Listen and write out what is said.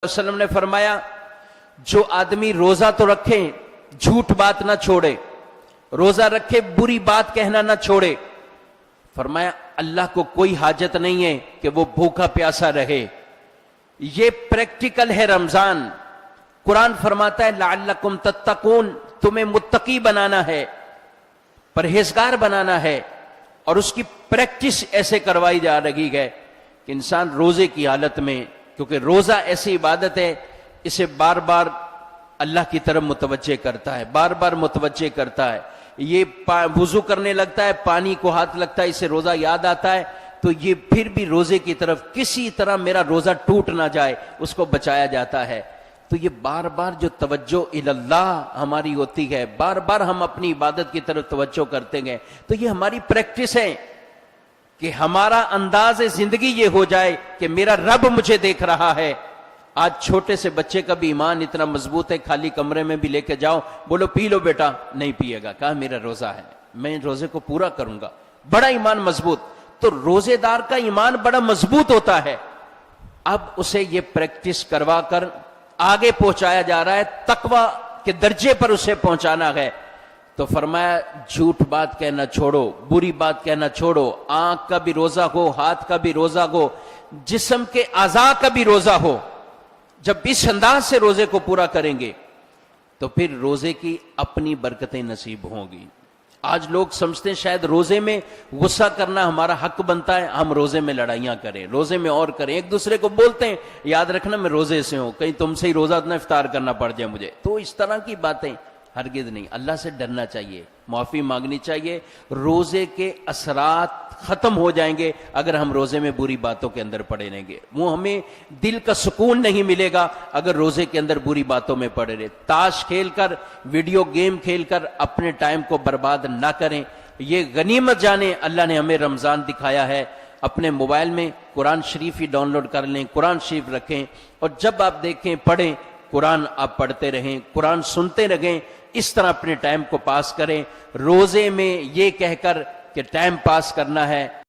वसल्लम ने फरमाया, जो आदमी रोजा तो रखे झूठ बात ना छोड़े, रोजा रखे बुरी बात कहना ना छोड़े, फरमाया अल्लाह को कोई हाजत नहीं है कि वो भूखा प्यासा रहे। ये प्रैक्टिकल है रमजान। कुरान फरमाता है लअल्लकुम तत्तकून, तुम्हें मुत्तकी बनाना है, परहेजगार बनाना है, और उसकी प्रैक्टिस ऐसे करवाई जा रही है कि इंसान रोजे की हालत में, क्योंकि रोजा ऐसी इबादत है इसे बार बार अल्लाह की तरफ मुतवज्जे करता है, बार बार मुतवज्जे करता है। ये वुजू करने लगता है, पानी को हाथ लगता है, इसे रोजा याद आता है, तो ये फिर भी रोजे की तरफ किसी तरह मेरा रोजा टूट ना जाए उसको बचाया जाता है। तो ये बार बार जो तवज्जो इल्लाह हमारी होती है, बार बार हम अपनी इबादत की तरफ तवज्जो करते हैं, तो ये हमारी प्रैक्टिस है कि हमारा अंदाज जिंदगी ये हो जाए कि मेरा रब मुझे देख रहा है। आज छोटे से बच्चे का भी ईमान इतना मजबूत है, खाली कमरे में भी लेके जाओ, बोलो पी लो बेटा, नहीं पिएगा, कहा मेरा रोजा है, मैं रोजे को पूरा करूंगा। बड़ा ईमान मजबूत। तो रोजेदार का ईमान बड़ा मजबूत होता है। अब उसे ये प्रैक्टिस करवा कर आगे पहुंचाया जा रहा है, तकवा के दर्जे पर उसे पहुंचाना है। तो फरमाया झूठ बात कहना छोड़ो, बुरी बात कहना छोड़ो, आंख का भी रोजा हो, हाथ का भी रोजा हो, जिस्म के आज़ा का भी रोजा हो। जब इस अंदाज से रोजे को पूरा करेंगे तो फिर रोजे की अपनी बरकतें नसीब होंगी। आज लोग समझते हैं शायद रोजे में गुस्सा करना हमारा हक बनता है, हम रोजे में लड़ाइयां करें, रोजे में और करें, एक दूसरे को बोलते हैं याद रखना मैं रोजे से हूं, कहीं तुमसे ही रोजा इतना इफ्तार करना पड़ जाए मुझे। तो इस तरह की बातें हरगिज नहीं। अल्लाह से डरना चाहिए, माफी मांगनी चाहिए। रोजे के असरात खत्म हो जाएंगे अगर हम रोजे में बुरी बातों के अंदर पड़े रहेंगे। वो हमें दिल का सुकून नहीं मिलेगा अगर रोजे के अंदर बुरी बातों में पड़े रहे। ताश खेलकर, वीडियो गेम खेलकर अपने टाइम को बर्बाद ना करें। ये गनीमत जाने अल्लाह ने हमें रमजान दिखाया है। अपने मोबाइल में कुरान शरीफ ही डाउनलोड कर लें, कुरान शरीफ रखें, और जब आप देखें पढ़ें, कुरान आप पढ़ते रहें, कुरान सुनते रहें। इस तरह अपने टाइम को पास करें। रोजे में ये कहकर कि टाइम पास करना है,